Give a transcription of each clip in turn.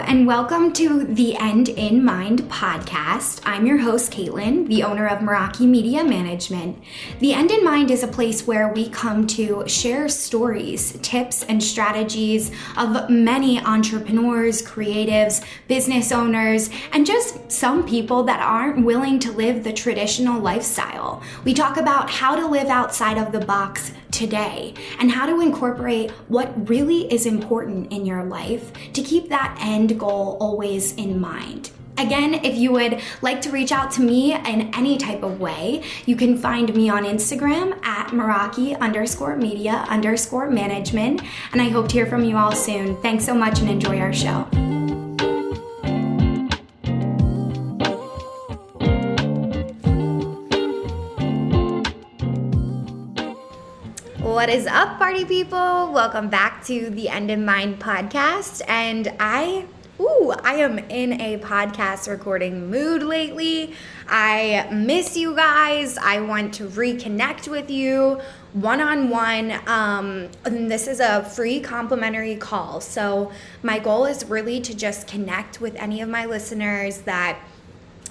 and welcome to the End in Mind podcast. I'm your host, Caitlin, the owner of Meraki Media Management. The End in Mind is a place where we come to share stories, tips, and strategies of many entrepreneurs, creatives, business owners, and just some people that aren't willing to live the traditional lifestyle. We talk about how to live outside of the box today and how to incorporate what really is important in your life to keep that end goal always in mind. Again, if you would like to reach out to me in any type of way, you can find me on Instagram at Meraki_media_management, and I hope to hear from you all soon. Thanks so much and enjoy our show. What is up, party people? Welcome back to the End in Mind podcast. And I am in a podcast recording mood lately. I miss you guys. I want to reconnect with you one-on-one. And this is a free complimentary call. So my goal is really to just connect with any of my listeners that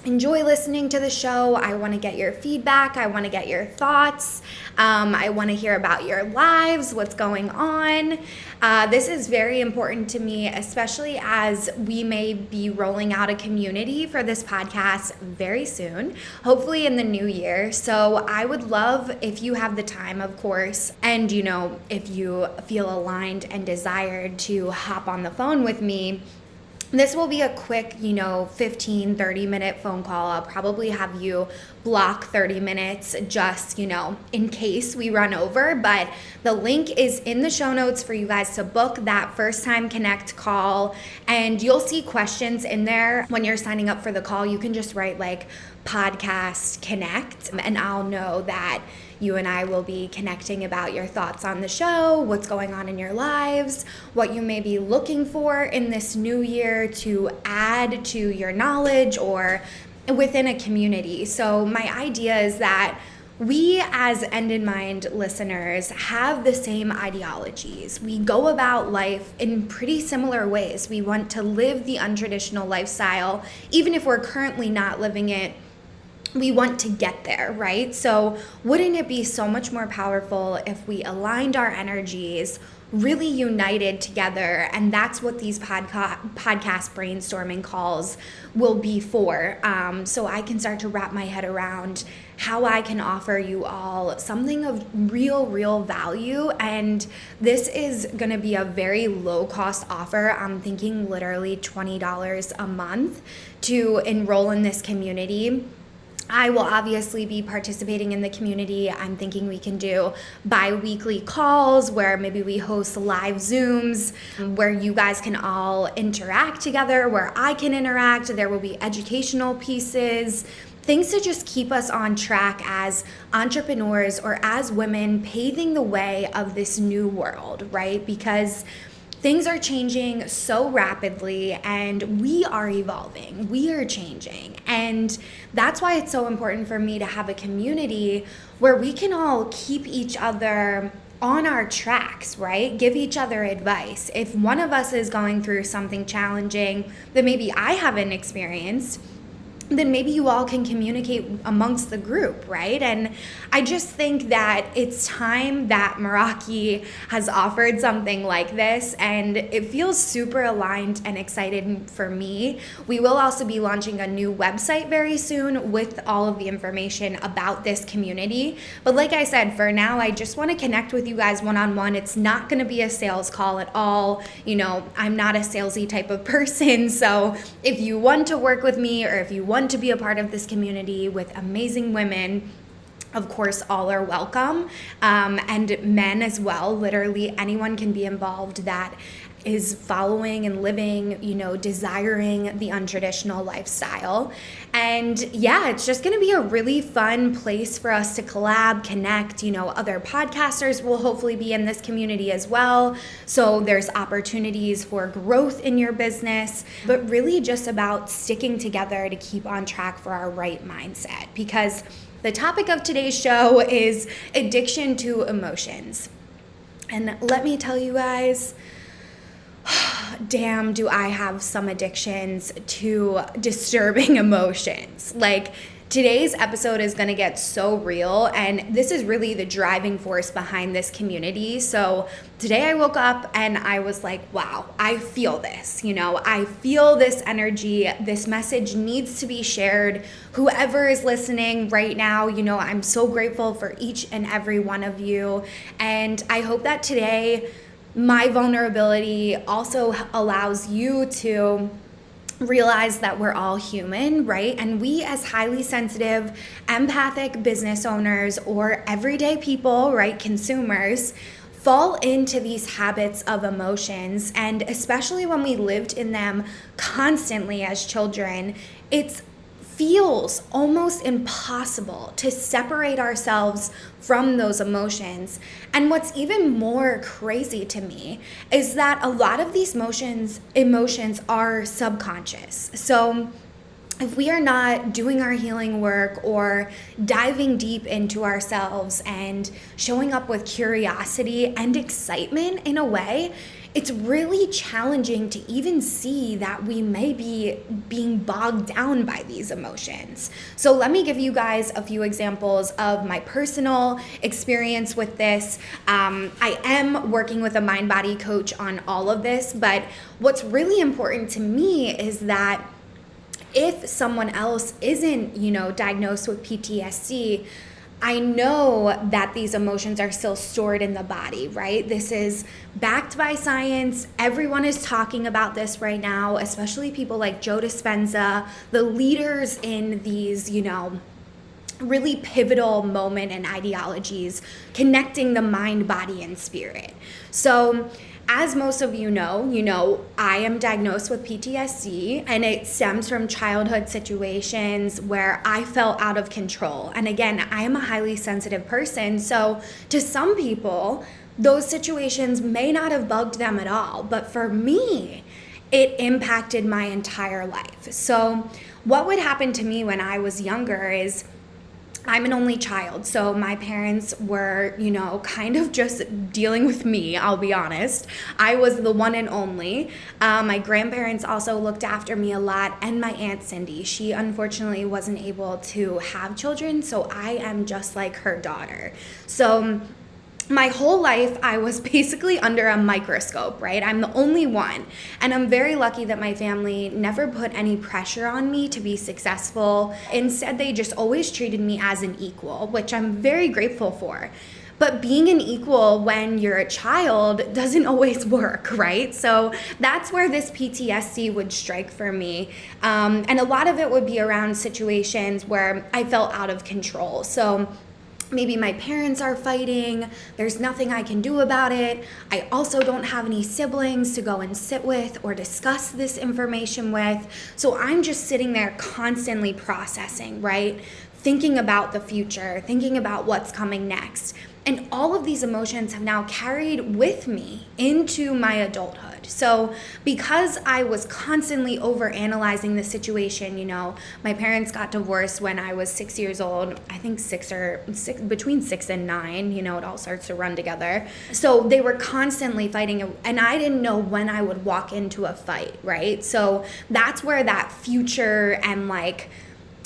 enjoy listening to the show. I want to get your feedback. I want to get your thoughts. I want to hear about your lives, what's going on. This is very important to me, especially as we may be rolling out a community for this podcast very soon, hopefully in the new year. So I would love if you have the time, of course, and if you feel aligned and desired to hop on the phone with me. This will be a quick, 15, 30-minute phone call. I'll probably have you block 30 minutes just, in case we run over. But the link is in the show notes for you guys to book that first time connect call. And you'll see questions in there when you're signing up for the call. You can just write podcast connect, and I'll know that you and I will be connecting about your thoughts on the show, what's going on in your lives, what you may be looking for in this new year to add to your knowledge or within a community. So my idea is that we as End in Mind listeners have the same ideologies. We go about life in pretty similar ways. We want to live the untraditional lifestyle, even if we're currently not living it. We want to get there, right? So wouldn't it be so much more powerful if we aligned our energies, really united together? And that's what these podcast brainstorming calls will be for. So I can start to wrap my head around how I can offer you all something of real value. And this is going to be a very low cost offer. I'm thinking literally $20 a month to enroll in this community. I will obviously be participating in the community. I'm thinking we can do bi-weekly calls where maybe we host live Zooms where you guys can all interact together, where I can interact. There will be educational pieces, things to just keep us on track as entrepreneurs or as women paving the way of this new world, right? Because things are changing so rapidly and we are evolving, we are changing. And that's why it's so important for me to have a community where we can all keep each other on our tracks, right? Give each other advice. If one of us is going through something challenging that maybe I haven't experienced, then maybe you all can communicate amongst the group, right? And I just think that it's time that Meraki has offered something like this, and it feels super aligned and excited for me. We will also be launching a new website very soon with all of the information about this community. But like I said, for now, I just want to connect with you guys one-on-one. It's not going to be a sales call at all. I'm not a salesy type of person. So if you want to work with me or if you want to be a part of this community with amazing women, of course, all are welcome, and men as well. Literally anyone can be involved that is following and living, desiring the untraditional lifestyle. And yeah, it's just going to be a really fun place for us to collab, connect. Other podcasters will hopefully be in this community as well. So there's opportunities for growth in your business, but really just about sticking together to keep on track for our right mindset. Because the topic of today's show is addiction to emotions. And let me tell you guys, damn, do I have some addictions to disturbing emotions. Like, today's episode is going to get so real, and this is really the driving force behind this community. So today I woke up and I was like, wow, I feel this, I feel this energy. This message needs to be shared. Whoever is listening right now, I'm so grateful for each and every one of you. And I hope that today my vulnerability also allows you to realize that we're all human, right? And we, as highly sensitive, empathic business owners or everyday people, right, consumers, fall into these habits of emotions. And especially when we lived in them constantly as children, it feels almost impossible to separate ourselves from those emotions. And what's even more crazy to me is that a lot of these emotions are subconscious. So if we are not doing our healing work or diving deep into ourselves and showing up with curiosity and excitement in a way, it's really challenging to even see that we may be being bogged down by these emotions. So let me give you guys a few examples of my personal experience with this. I am working with a mind-body coach on all of this, but what's really important to me is that if someone else isn't, diagnosed with PTSD, I know that these emotions are still stored in the body, right? This is backed by science. Everyone is talking about this right now, especially people like Joe Dispenza, the leaders in these, really pivotal moment and ideologies connecting the mind, body, and spirit. So as most of you know, I am diagnosed with PTSD, and it stems from childhood situations where I felt out of control. And again, I am a highly sensitive person, so to some people, those situations may not have bugged them at all, but for me, it impacted my entire life. So what would happen to me when I was younger is I'm an only child, so my parents were, kind of just dealing with me, I'll be honest. I was the one and only. My grandparents also looked after me a lot, and my Aunt Cindy. She unfortunately wasn't able to have children, so I am just like her daughter. So my whole life, I was basically under a microscope, right? I'm the only one. And I'm very lucky that my family never put any pressure on me to be successful. Instead, they just always treated me as an equal, which I'm very grateful for. But being an equal when you're a child doesn't always work, right? So that's where this PTSD would strike for me. And a lot of it would be around situations where I felt out of control. So maybe my parents are fighting, there's nothing I can do about it. I also don't have any siblings to go and sit with or discuss this information with. So I'm just sitting there constantly processing, right? Thinking about the future, thinking about what's coming next. And all of these emotions have now carried with me into my adulthood. So because I was constantly overanalyzing the situation, my parents got divorced when I was 6 years old. I think between 6 and 9, it all starts to run together. So they were constantly fighting, and I didn't know when I would walk into a fight, right? So that's where that future and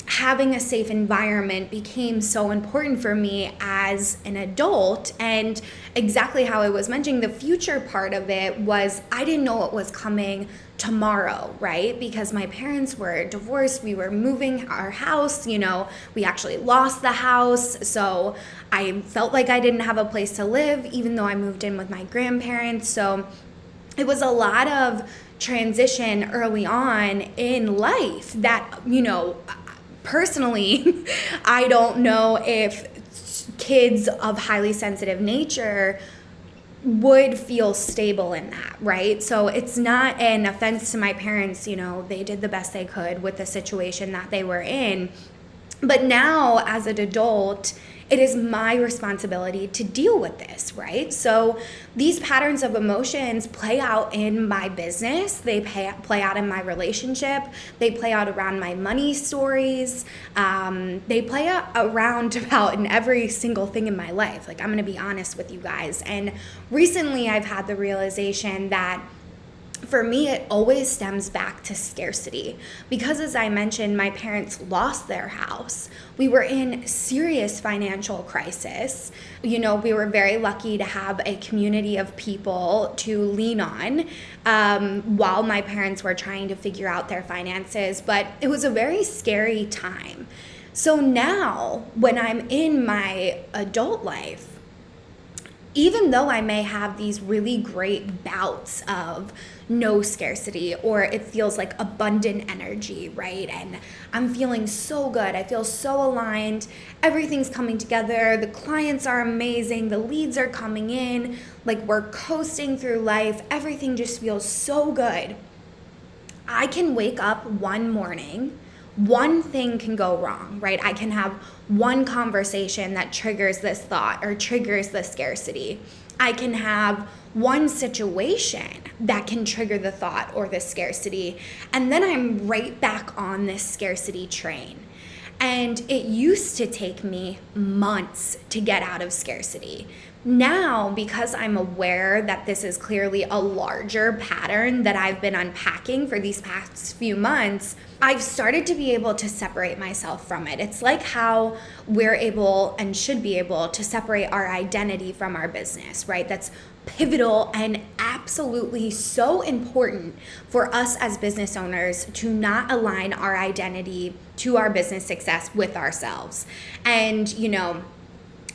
having a safe environment became so important for me as an adult. And exactly how I was mentioning, the future part of it was I didn't know what was coming tomorrow, right? Because my parents were divorced, we were moving our house, we actually lost the house. So I felt like I didn't have a place to live, even though I moved in with my grandparents. So it was a lot of transition early on in life that, personally, I don't know if kids of highly sensitive nature would feel stable in that, right? So it's not an offense to my parents, they did the best they could with the situation that they were in. But now, as an adult, it is my responsibility to deal with this, right? So these patterns of emotions play out in my business. They play out in my relationship. They play out around my money stories. They play out around about in every single thing in my life. I'm going to be honest with you guys. And recently I've had the realization that for me, it always stems back to scarcity because, as I mentioned, my parents lost their house. We were in serious financial crisis. We were very lucky to have a community of people to lean on while my parents were trying to figure out their finances, but it was a very scary time. So now, when I'm in my adult life, even though I may have these really great bouts of no scarcity, or it feels like abundant energy, right? And I'm feeling so good. I feel so aligned. Everything's coming together. The clients are amazing. The leads are coming in. Like, we're coasting through life. Everything just feels so good. I can wake up one morning, one thing can go wrong, right? I can have one conversation that triggers this thought or triggers the scarcity. I can have one situation that can trigger the thought or the scarcity. And then I'm right back on this scarcity train. And it used to take me months to get out of scarcity. Now, because I'm aware that this is clearly a larger pattern that I've been unpacking for these past few months, I've started to be able to separate myself from it. It's like how we're able and should be able to separate our identity from our business, right? That's pivotal and absolutely so important for us as business owners to not align our identity to our business success with ourselves. And,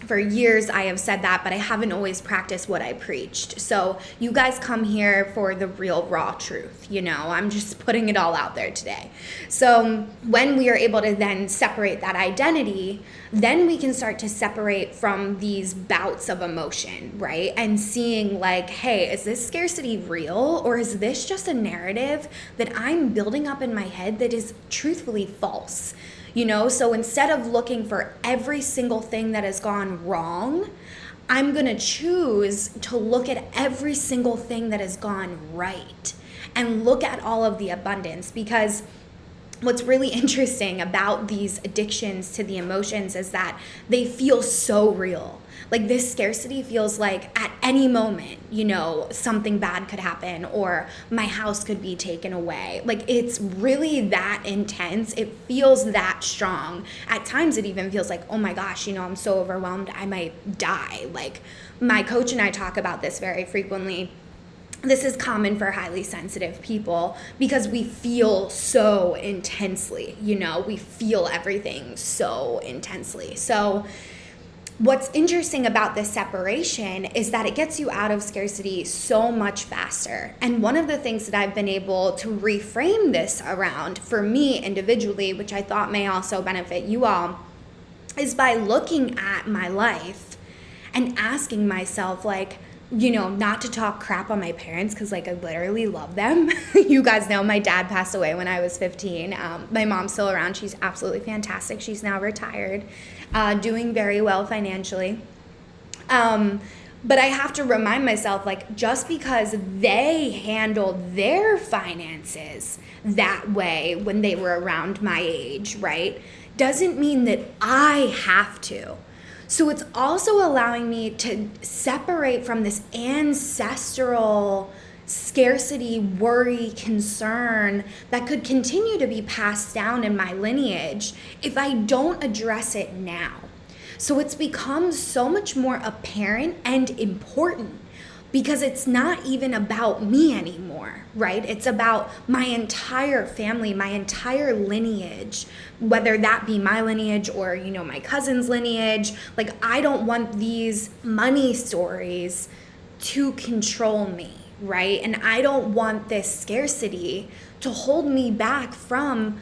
for years I have said that, but I haven't always practiced what I preached. So you guys come here for the real raw truth, I'm just putting it all out there today. So when we are able to then separate that identity, then we can start to separate from these bouts of emotion, right? And seeing like, hey, is this scarcity real, or is this just a narrative that I'm building up in my head that is truthfully false? So instead of looking for every single thing that has gone wrong, I'm going to choose to look at every single thing that has gone right and look at all of the abundance. Because what's really interesting about these addictions to the emotions is that they feel so real. Like, this scarcity feels like at any moment, something bad could happen or my house could be taken away. Like, it's really that intense. It feels that strong. At times it even feels like, oh my gosh, I'm so overwhelmed, I might die. Like, my coach and I talk about this very frequently. This is common for highly sensitive people because we feel so intensely, we feel everything so intensely. So what's interesting about this separation is that it gets you out of scarcity so much faster. And one of the things that I've been able to reframe this around for me individually, which I thought may also benefit you all, is by looking at my life and asking myself, like, not to talk crap on my parents, because I literally love them. You guys know my dad passed away when I was 15. My mom's still around. She's absolutely fantastic. She's now retired, doing very well financially. But I have to remind myself, just because they handled their finances that way when they were around my age, right, doesn't mean that I have to. So it's also allowing me to separate from this ancestral scarcity, worry, concern that could continue to be passed down in my lineage if I don't address it now. So it's become so much more apparent and important because it's not even about me anymore, right? It's about my entire family, my entire lineage, whether that be my lineage or, my cousin's lineage. I don't want these money stories to control me, right? And I don't want this scarcity to hold me back from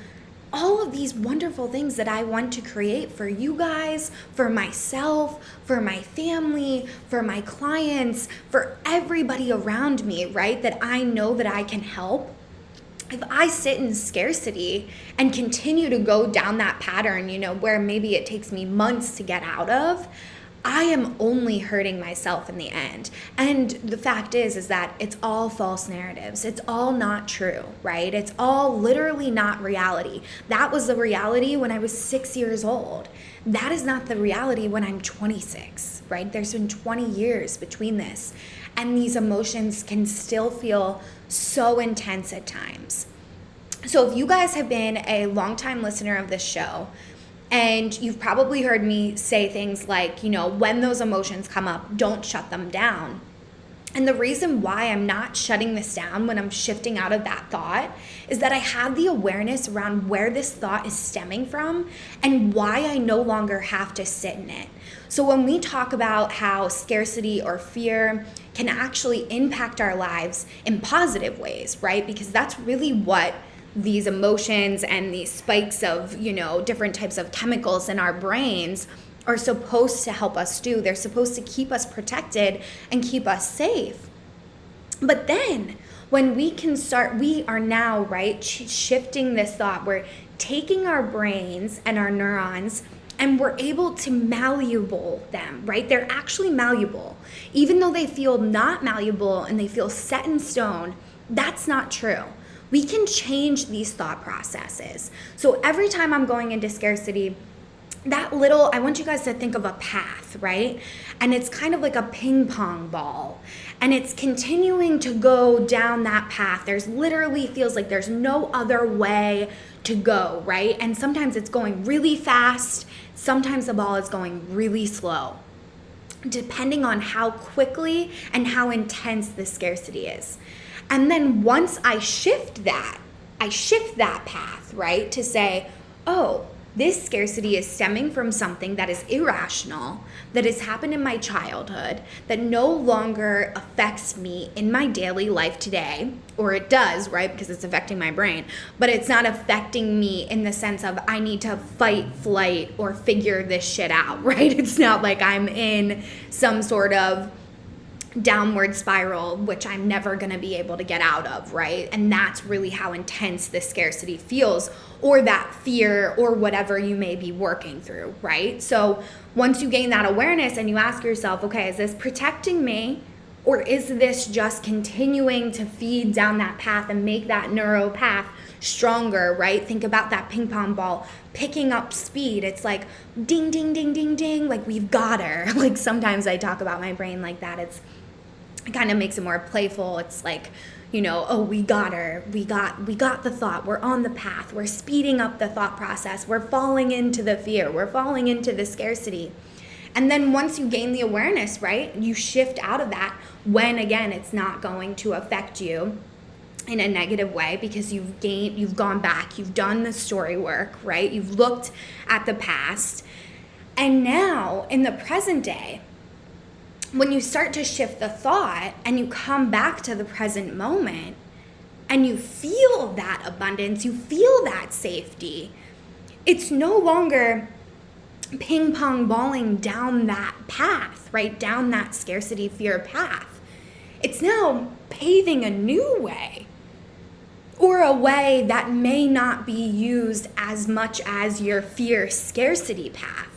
all of these wonderful things that I want to create for you guys, for myself, for my family, for my clients, for everybody around me, right? That I know that I can help. If I sit in scarcity and continue to go down that pattern, where maybe it takes me months to get out of, I am only hurting myself in the end. And the fact is that it's all false narratives. It's all not true, right? It's all literally not reality. That was the reality when I was 6 years old. That is not the reality when I'm 26, right? There's been 20 years between this. And these emotions can still feel so intense at times. So if you guys have been a longtime listener of this show, and you've probably heard me say things like, when those emotions come up, don't shut them down. And the reason why I'm not shutting this down when I'm shifting out of that thought is that I have the awareness around where this thought is stemming from and why I no longer have to sit in it. So when we talk about how scarcity or fear can actually impact our lives in positive ways, right? Because that's really what these emotions and these spikes of, different types of chemicals in our brains are supposed to help us do. They're supposed to keep us protected and keep us safe. But then when we are now, right, shifting this thought. We're taking our brains and our neurons and we're able to malleable them, right? They're actually malleable. Even though they feel not malleable and they feel set in stone, that's not true. We can change these thought processes. So every time I'm going into scarcity, I want you guys to think of a path, right? And it's kind of like a ping pong ball. And it's continuing to go down that path. There's literally feels like there's no other way to go, right? And sometimes it's going really fast. Sometimes the ball is going really slow, depending on how quickly and how intense the scarcity is. And then once I shift that path, right, to say, oh, this scarcity is stemming from something that is irrational, that has happened in my childhood, that no longer affects me in my daily life today, or it does, right, because it's affecting my brain, but it's not affecting me in the sense of I need to fight, flight, or figure this shit out, right? It's not like I'm in some sort of downward spiral, which I'm never going to be able to get out of, right? And that's really how intense this scarcity feels, or that fear, or whatever you may be working through, right? So once you gain that awareness and you ask yourself, okay, is this protecting me, or is this just continuing to feed down that path and make that neuro path stronger, right? Think about that ping pong ball picking up speed. It's like ding, ding, ding, ding, ding, like we've got her. Like sometimes I talk about my brain like that. It kind of makes it more playful. It's like, oh, we got her. We got the thought. We're on the path. We're speeding up the thought process. We're falling into the fear. We're falling into the scarcity. And then once you gain the awareness, right, you shift out of that when, again, it's not going to affect you in a negative way because you've gone back, you've done the story work, right? You've looked at the past. And now in the present day, when you start to shift the thought and you come back to the present moment and you feel that abundance, you feel that safety, it's no longer ping pong balling down that path, right? Down that scarcity fear path. It's now paving a new way, or a way that may not be used as much as your fear scarcity path.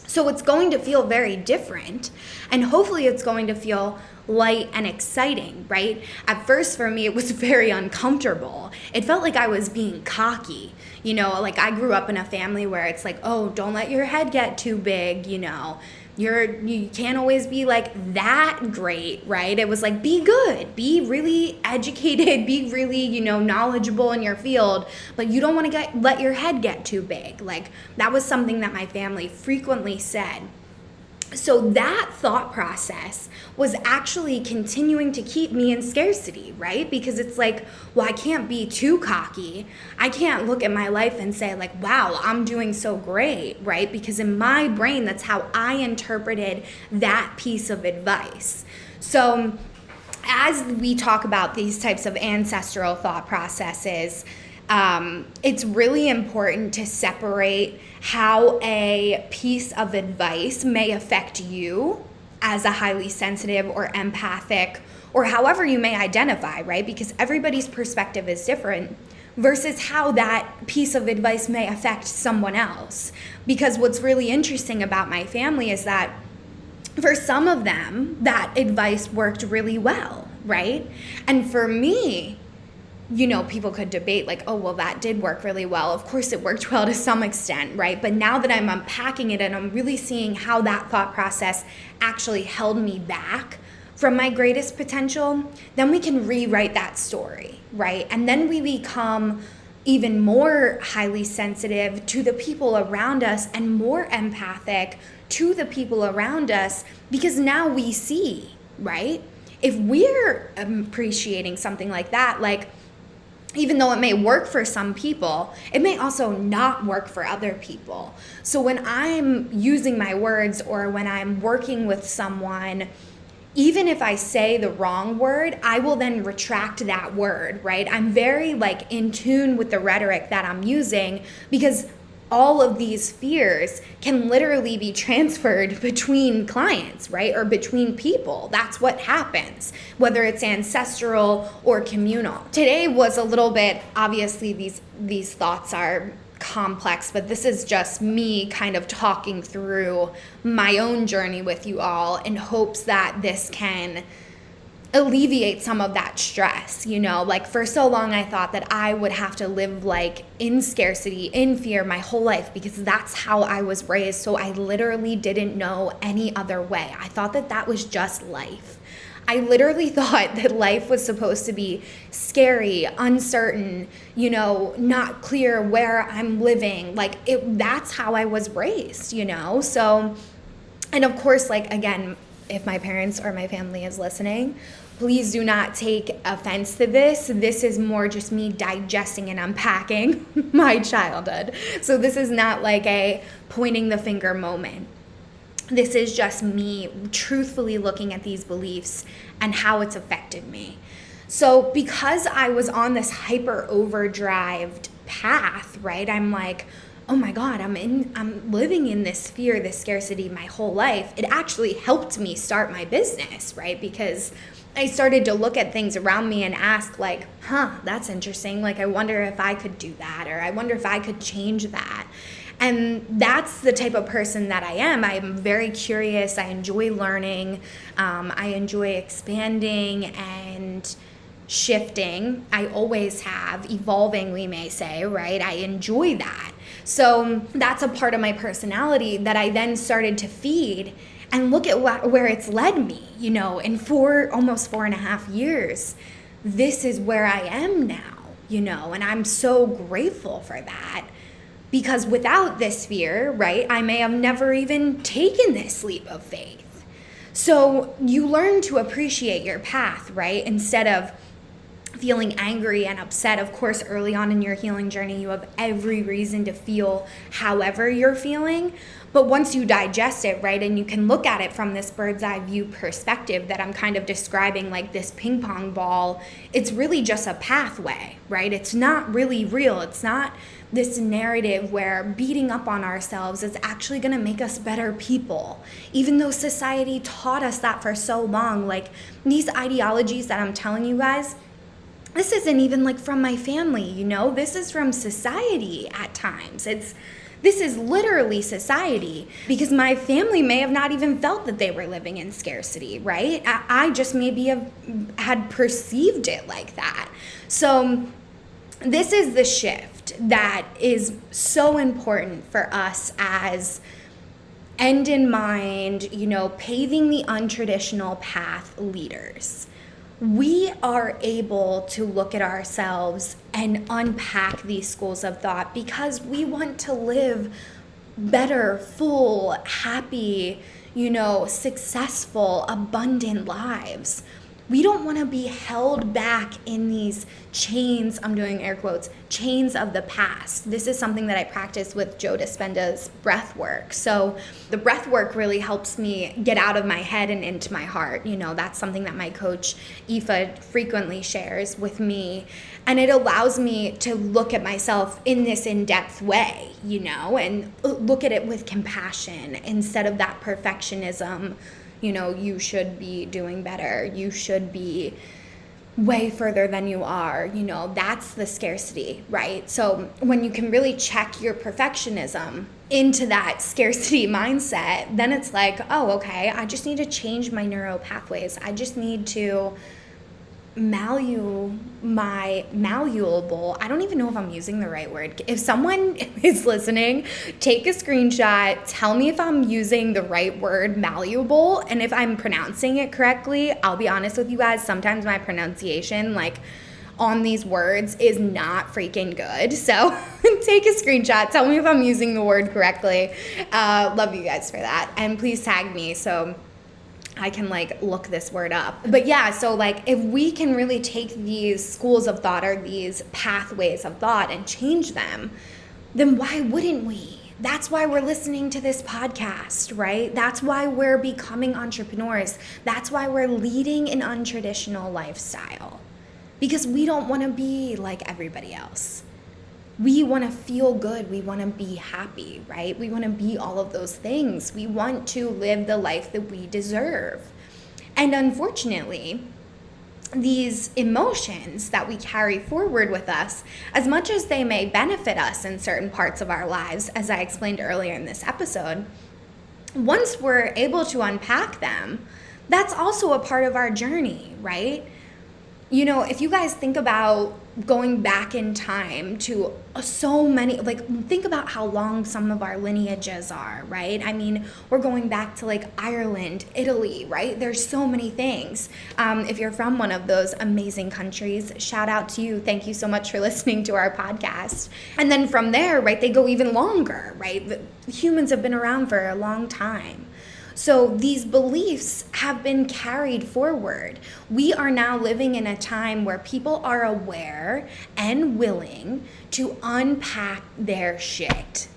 So it's going to feel very different, and hopefully it's going to feel light and exciting, right? At first for me, it was very uncomfortable. It felt like I was being cocky. Like I grew up in a family where it's like, oh, don't let your head get too big, you can't always be like that great, right? It was like, be good, be really educated, be really, knowledgeable in your field, but you don't want to let your head get too big. Like that was something that my family frequently said. So that thought process was actually continuing to keep me in scarcity, right? Because it's like, well, I can't be too cocky. I can't look at my life and say like, wow, I'm doing so great, right? Because in my brain, that's how I interpreted that piece of advice. So as we talk about these types of ancestral thought processes, it's really important to separate how a piece of advice may affect you as a highly sensitive or empathic, or however you may identify, right? Because everybody's perspective is different. versus how that piece of advice may affect someone else. Because what's really interesting about my family is that for some of them, that advice worked really well, right? And for me, people could debate like, oh, well, that did work really well. Of course it worked well to some extent, right? But now that I'm unpacking it and I'm really seeing how that thought process actually held me back from my greatest potential, then we can rewrite that story, right? And then we become even more highly sensitive to the people around us and more empathic to the people around us, because now we see, right? If we're appreciating something like that, like, even though it may work for some people, it may also not work for other people. So when I'm using my words or when I'm working with someone, even if I say the wrong word, I will then retract that word, right? I'm very in tune with the rhetoric that I'm using, because all of these fears can literally be transferred between clients, right? Or between people. That's what happens, whether it's ancestral or communal. Today was a little bit, obviously these thoughts are complex, but this is just me kind of talking through my own journey with you all in hopes that this can alleviate some of that stress. For so long I thought that I would have to live in scarcity, in fear my whole life, because that's how I was raised. So I literally didn't know any other way. I thought that that was just life. I literally thought that life was supposed to be scary, uncertain, not clear where I'm living. That's how I was raised, So, and of course, again, if my parents or my family is listening, please do not take offense to this. This is more just me digesting and unpacking my childhood. So this is not a pointing the finger moment. This is just me truthfully looking at these beliefs and how it's affected me. So because I was on this hyper overdrived path, right? I'm like, oh my God, I'm living in this fear, this scarcity my whole life. It actually helped me start my business, right? Because I started to look at things around me and ask that's interesting. I wonder if I could do that, or I wonder if I could change that. And that's the type of person that I am. I am very curious. I enjoy learning. I enjoy expanding and shifting. I always have, evolving, we may say, right? I enjoy that. So that's a part of my personality that I then started to feed, and look at where it's led me, in almost 4.5 years. This is where I am now, and I'm so grateful for that, because without this fear, right, I may have never even taken this leap of faith. So you learn to appreciate your path, right? Instead of feeling angry and upset. Of course, early on in your healing journey, you have every reason to feel however you're feeling. But once you digest it, right, and you can look at it from this bird's eye view perspective that I'm kind of describing, this ping pong ball, it's really just a pathway, right? It's not really real. It's not this narrative where beating up on ourselves is actually going to make us better people. Even though society taught us that for so long, these ideologies that I'm telling you guys, this isn't even from my family, this is from society at times. This is literally society, because my family may have not even felt that they were living in scarcity, right? I just maybe had perceived it like that. So this is the shift that is so important for us as end in mind, paving the untraditional path leaders. We are able to look at ourselves and unpack these schools of thought because we want to live better, full, happy, successful, abundant lives. We don't want to be held back in these chains, I'm doing air quotes, chains of the past. This is something that I practice with Joe Dispenza's breath work. So the breath work really helps me get out of my head and into my heart. That's something that my coach, Aoife, frequently shares with me. And it allows me to look at myself in this in-depth way, and look at it with compassion instead of that perfectionism. You should be doing better. You should be way further than you are, that's the scarcity, right? So when you can really check your perfectionism into that scarcity mindset, then it's like, oh, okay, I just need to change my neural pathways. I just need to malleable. I don't even know if I'm using the right word. If someone is listening, take a screenshot, tell me if I'm using the right word, malleable, and if I'm pronouncing it correctly. I'll be honest with you guys, sometimes my pronunciation on these words is not freaking good. So take a screenshot, tell me if I'm using the word correctly. Love you guys for that. And please tag me so I can look this word up. But yeah, so if we can really take these schools of thought or these pathways of thought and change them, then why wouldn't we? That's why we're listening to this podcast, right? That's why we're becoming entrepreneurs. That's why we're leading an untraditional lifestyle, because we don't want to be like everybody else. We want to feel good. We want to be happy, right? We want to be all of those things. We want to live the life that we deserve. And unfortunately, these emotions that we carry forward with us, as much as they may benefit us in certain parts of our lives, as I explained earlier in this episode, once we're able to unpack them, that's also a part of our journey, right? If you guys think about going back in time to so many, think about how long some of our lineages are, right? I mean, we're going back to Ireland, Italy, right? There's so many things. If you're from one of those amazing countries, shout out to you. Thank you so much for listening to our podcast. And then from there, right, they go even longer, right? Humans have been around for a long time. So these beliefs have been carried forward. We are now living in a time where people are aware and willing to unpack their shit.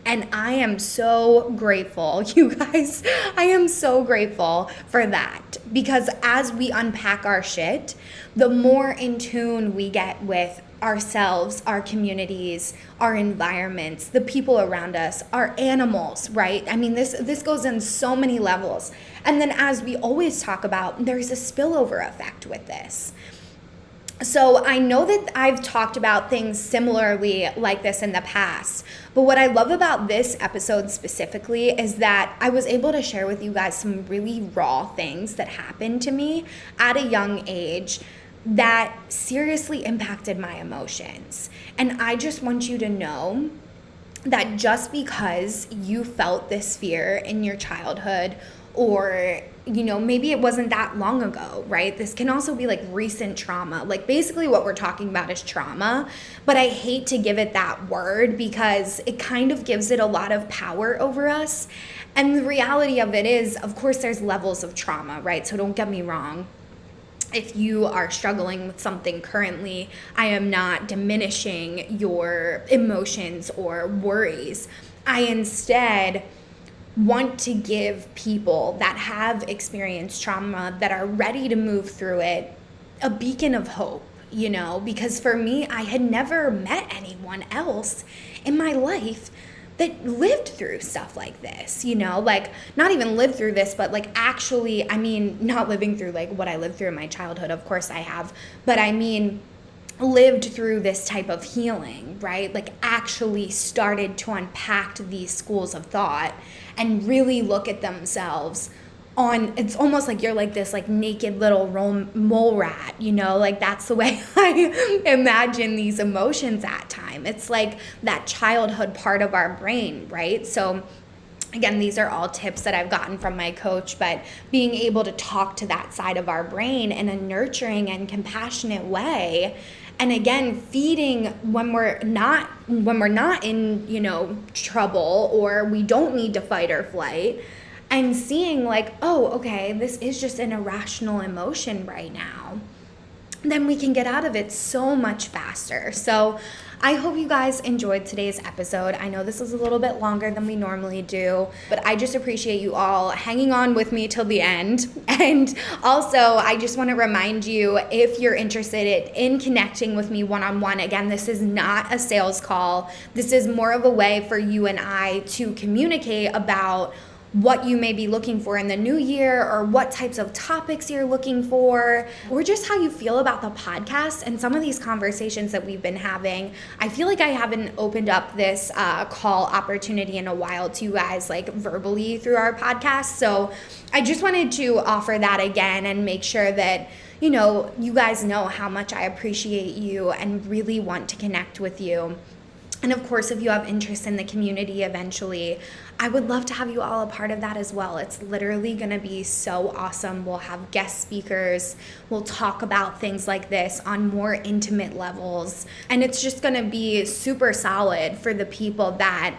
And I am so grateful, you guys. I am so grateful for that, because as we unpack our shit, the more in tune we get with ourselves, our communities, our environments, the people around us, our animals, right? I mean, this goes in so many levels. And then, as we always talk about, there's a spillover effect with this. So I know that I've talked about things similarly like this in the past, but what I love about this episode specifically is that I was able to share with you guys some really raw things that happened to me at a young age that seriously impacted my emotions. And I just want you to know that just because you felt this fear in your childhood, or maybe it wasn't that long ago, right? This can also be recent trauma. Basically what we're talking about is trauma, but I hate to give it that word because it kind of gives it a lot of power over us. And the reality of it is, of course, there's levels of trauma, right? So don't get me wrong. If you are struggling with something currently, I am not diminishing your emotions or worries. I instead want to give people that have experienced trauma, that are ready to move through it, a beacon of hope, because for me, I had never met anyone else in my life that lived through stuff like this, not even lived through this, but actually, I mean, not living through what I lived through in my childhood, of course I have, but I mean, lived through this type of healing, right? Actually started to unpack these schools of thought and really look at themselves it's almost like you're this naked little mole rat, that's the way I imagine these emotions at time. It's that childhood part of our brain, right? So again, these are all tips that I've gotten from my coach, but being able to talk to that side of our brain in a nurturing and compassionate way. And again, feeding when we're not in, trouble, or we don't need to fight or flight, and seeing oh, okay, this is just an irrational emotion right now, then we can get out of it so much faster. So I hope you guys enjoyed today's episode. I know this is a little bit longer than we normally do, but I just appreciate you all hanging on with me till the end. And also, I just want to remind you, if you're interested in connecting with me one-on-one, again, this is not a sales call. This is more of a way for you and I to communicate about what you may be looking for in the new year, or what types of topics you're looking for, or just how you feel about the podcast and some of these conversations that we've been having. I feel like I haven't opened up this call opportunity in a while to you guys, like verbally through our podcast. So I just wanted to offer that again and make sure that you guys know how much I appreciate you and really want to connect with you. And of course, if you have interest in the community eventually, I would love to have you all a part of that as well. It's literally going to be so awesome. We'll have guest speakers. We'll talk about things like this on more intimate levels. And it's just going to be super solid for the people that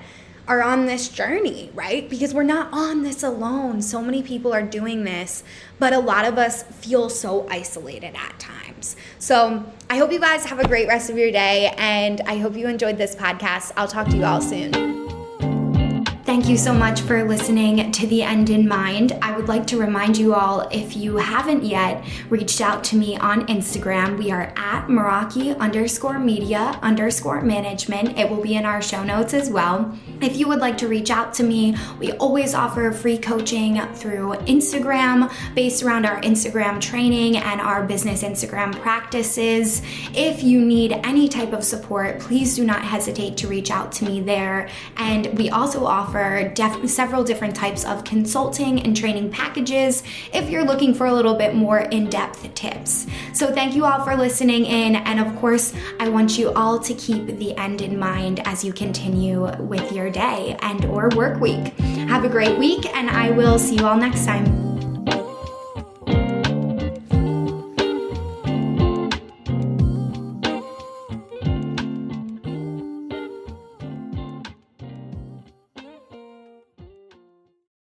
are on this journey, right? Because we're not on this alone. So many people are doing this, but a lot of us feel so isolated at times. So I hope you guys have a great rest of your day, and I hope you enjoyed this podcast. I'll talk to you all soon. Thank you so much for listening to The End in Mind. I would like to remind you all, if you haven't yet reached out to me on Instagram, we are at Meraki_media_management. It will be in our show notes as well. If you would like to reach out to me, we always offer free coaching through Instagram based around our Instagram training and our business Instagram practices. If you need any type of support, please do not hesitate to reach out to me there. And we also offer several different types of consulting and training packages if you're looking for a little bit more in-depth tips. So thank you all for listening in, and of course, I want you all to keep the end in mind as you continue with your day and or work week. Have a great week, and I will see you all next time.